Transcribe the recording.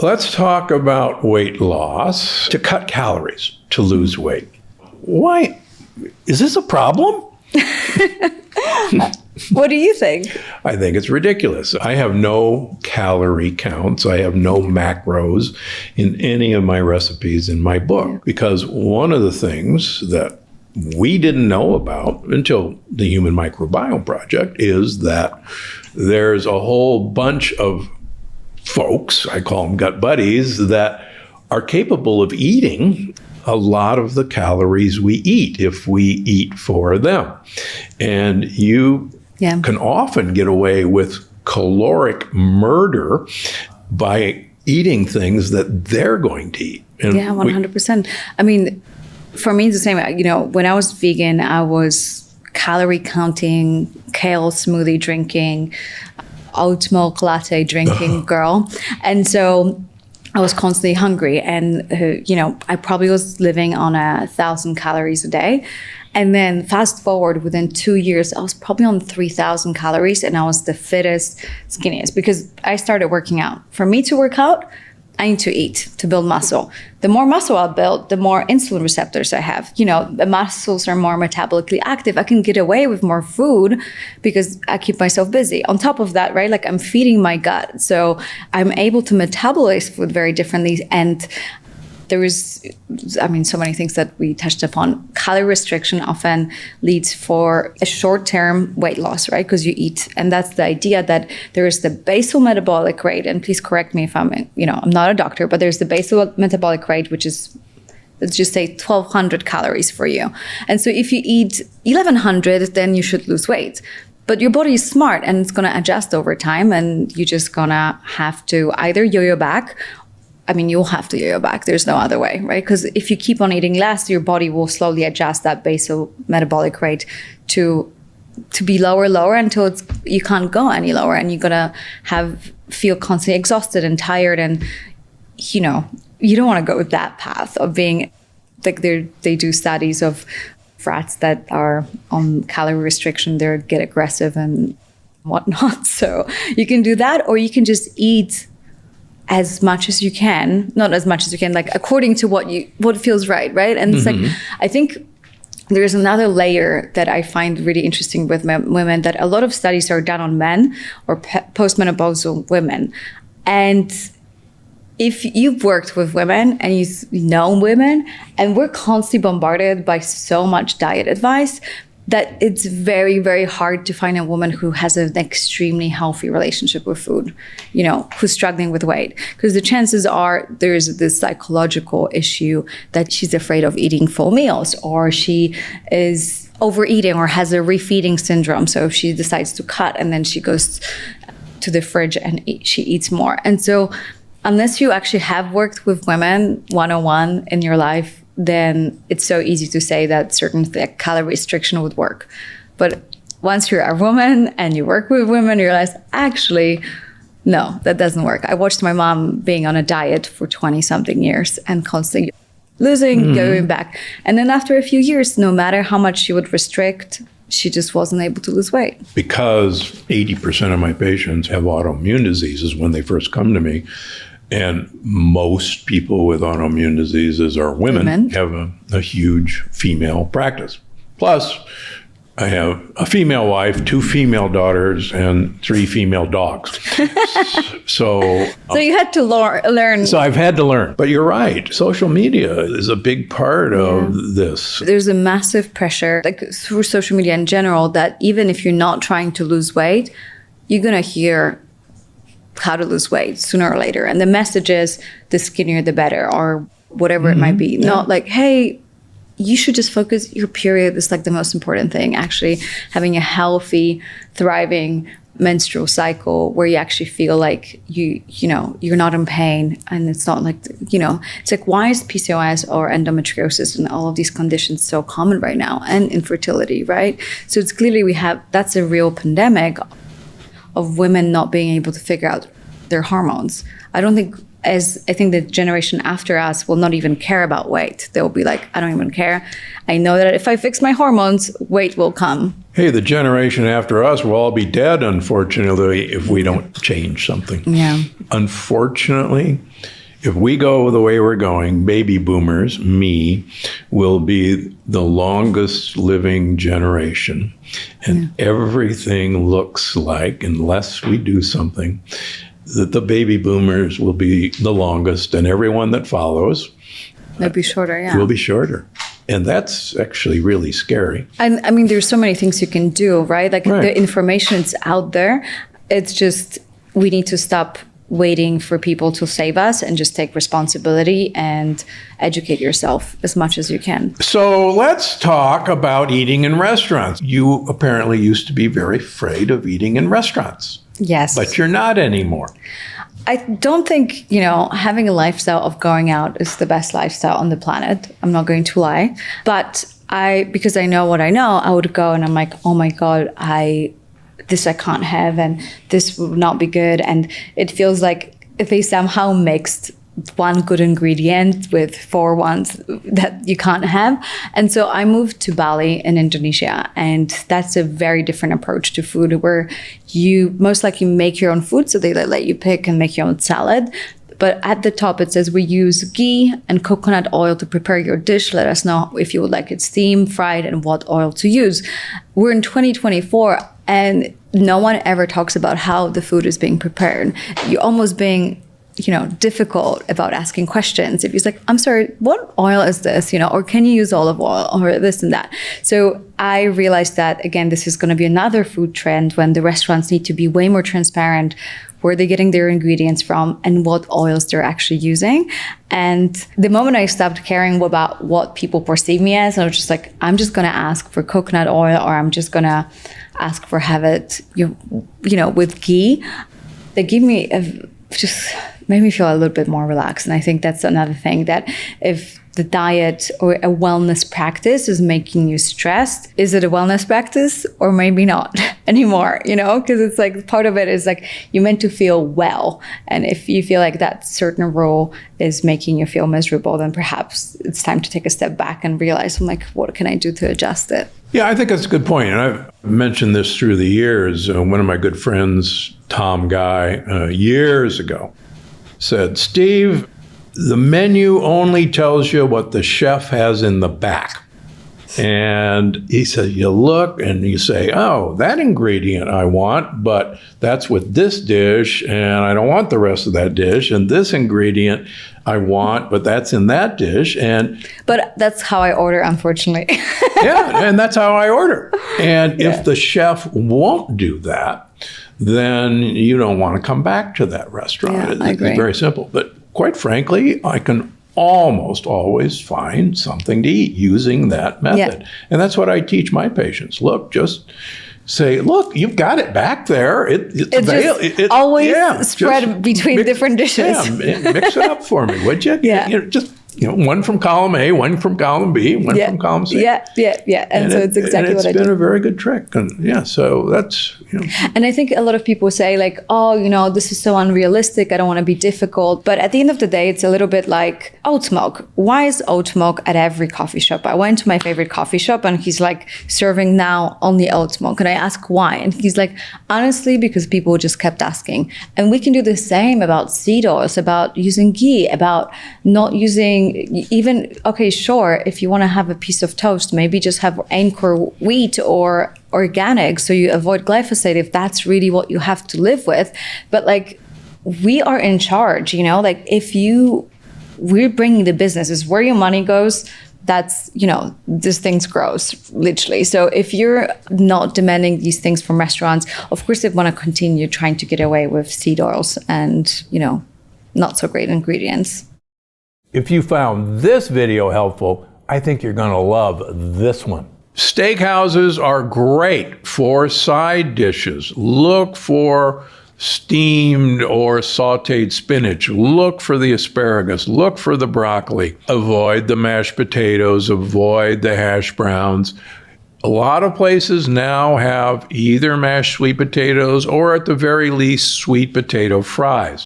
Let's talk about weight loss to cut calories, to lose weight. Why? Is this a problem? What do you think? I think it's ridiculous. I have no calorie counts. I have no macros in any of my recipes in my book, because one of the things that we didn't know about until the Human Microbiome Project is that there's a whole bunch of folks, I call them gut buddies, that are capable of eating a lot of the calories we eat if we eat for them. And you can often get away with caloric murder by eating things that they're going to eat. And 100%. I mean, for me, it's the same. You know, when I was vegan, I was calorie counting, kale smoothie drinking, oat milk latte drinking girl. And so I was constantly hungry. And, you know, I probably was living on 1,000 calories a day. And then fast forward, within 2 years, I was probably on 3,000 calories, and I was the fittest, skinniest, because I started working out. For me to work out, I need to eat to build muscle. The more muscle I build, the more insulin receptors I have. You know, the muscles are more metabolically active. I can get away with more food because I keep myself busy. On top of that, right, like I'm feeding my gut. So I'm able to metabolize food very differently. And there is, I mean, so many things that we touched upon. Calorie restriction often leads for a short-term weight loss, right? Because you eat, and that's the idea that there is the basal metabolic rate. And please correct me if I'm not a doctor, but there's the basal metabolic rate, which is, let's just say 1,200 calories for you. And so if you eat 1,100, then you should lose weight. But your body is smart and it's going to adjust over time, and you're just going to have to either yo-yo back. I mean, you'll have to yo-yo back. There's no other way, right? Because if you keep on eating less, your body will slowly adjust that basal metabolic rate to be lower until you can't go any lower, and you're gonna feel constantly exhausted and tired, and you don't want to go with that path of being like they do studies of rats that are on calorie restriction. They get aggressive and whatnot. So you can do that, or you can just eat as much as you can, not as much as you can, like according to what feels right? And it's like, I think there's another layer that I find really interesting with women, that a lot of studies are done on men or postmenopausal women. And if you've worked with women and you've known women, and we're constantly bombarded by so much diet advice, that it's very, very hard to find a woman who has an extremely healthy relationship with food, who's struggling with weight. Because the chances are there's this psychological issue that she's afraid of eating full meals, or she is overeating or has a refeeding syndrome. So if she decides to cut and then she goes to the fridge and she eats more. And so unless you actually have worked with women one-on-one in your life, then it's so easy to say that certain calorie restriction would work. But once you're a woman and you work with women, you realize, actually, no, that doesn't work. I watched my mom being on a diet for 20-something years and constantly losing, going back. And then after a few years, no matter how much she would restrict, she just wasn't able to lose weight. Because 80% of my patients have autoimmune diseases when they first come to me. And most people with autoimmune diseases are women. Have a huge female practice. Plus, I have a female wife, 2 female daughters, and 3 female dogs. So you had to learn. So I've had to learn. But you're right. Social media is a big part of this. There's a massive pressure, like through social media in general, that even if you're not trying to lose weight, you're going to hear how to lose weight sooner or later. And the message is, the skinnier the better, or whatever it might be. Not like, hey, you should just focus, your period is like the most important thing. Actually having a healthy, thriving menstrual cycle where you actually feel like you're not in pain, and it's not like, it's like, why is PCOS or endometriosis and all of these conditions so common right now, and infertility, right? So it's clearly that's a real pandemic of women not being able to figure out their hormones. I don't think as I think the generation after us will not even care about weight. They'll be like, I don't even care. I know that if I fix my hormones, weight will come. Hey, the generation after us will all be dead, unfortunately, if we don't change something. Yeah. Unfortunately, if we go the way we're going, baby boomers, me, will be the longest living generation. And everything looks like, unless we do something, that the baby boomers will be the longest, and everyone that follows They'll be shorter, will be shorter. And that's actually really scary. And I mean, there's so many things you can do, right? Like the information is out there. It's just, we need to stop waiting for people to save us and just take responsibility and educate yourself as much as you can. So let's talk about eating in restaurants. You apparently used to be very afraid of eating in restaurants. Yes. But you're not anymore. I don't think, having a lifestyle of going out is the best lifestyle on the planet. I'm not going to lie. But because I know what I know, I would go and I'm like, oh my God, this I can't have, and this would not be good. And it feels like they somehow mixed one good ingredient with 4 ones that you can't have. And so I moved to Bali in Indonesia, and that's a very different approach to food, where you most likely make your own food. So they let you pick and make your own salad. But at the top, it says we use ghee and coconut oil to prepare your dish. Let us know if you would like it steamed, fried, and what oil to use. We're in 2024, and no one ever talks about how the food is being prepared. You're almost being difficult about asking questions. If you're like, I'm sorry, what oil is this? Or can you use olive oil or this and that? So I realized that, again, this is going to be another food trend when the restaurants need to be way more transparent where they're getting their ingredients from and what oils they're actually using. And the moment I stopped caring about what people perceive me as, I was just like, I'm just going to ask for coconut oil, or I'm just going to ask for have it, with ghee. They give me just made me feel a little bit more relaxed. And I think that's another thing, that if the diet or a wellness practice is making you stressed, is it a wellness practice or maybe not anymore? Because it's like part of it is like you're meant to feel well. And if you feel like that certain rule is making you feel miserable, then perhaps it's time to take a step back and realize, I'm like, what can I do to adjust it? Yeah, I think that's a good point. And I've mentioned this through the years. One of my good friends, Tom Guy, years ago, said, Steve, the menu only tells you what the chef has in the back. And he said, you look and you say, oh, that ingredient I want, but that's with this dish, and I don't want the rest of that dish. And this ingredient I want, but that's in that dish. But that's how I order, unfortunately. Yeah, and that's how I order. And if the chef won't do that, then you don't want to come back to that restaurant. Yeah, I agree. It's very simple. But quite frankly, I can almost always find something to eat using that method. Yeah. And that's what I teach my patients. Look, just say, look, you've got it back there. It's always spread between different dishes. Yeah, mix it up for me, would you? Yeah. Just one from column A, one from column B, one from column C. Yeah. And so it's exactly what I do. It's been a very good trick. And so that's, And I think a lot of people say like, oh, this is so unrealistic. I don't want to be difficult. But at the end of the day, it's a little bit like oat milk. Why is oat milk at every coffee shop? I went to my favorite coffee shop and he's like serving now only oat milk. And I ask why? And he's like, honestly, because people just kept asking. And we can do the same about seed oils, about using ghee, about not using even, okay, sure, if you want to have a piece of toast, maybe just have Anchor wheat or organic, so you avoid glyphosate if that's really what you have to live with. But like, we are in charge, like we're bringing the business, is where your money goes. That's, this things grows, literally. So if you're not demanding these things from restaurants, of course they want to continue trying to get away with seed oils and, not so great ingredients. If you found this video helpful, I think you're going to love this one. Steakhouses are great for side dishes. Look for steamed or sauteed spinach. Look for the asparagus. Look for the broccoli. Avoid the mashed potatoes. Avoid the hash browns. A lot of places now have either mashed sweet potatoes or at the very least sweet potato fries.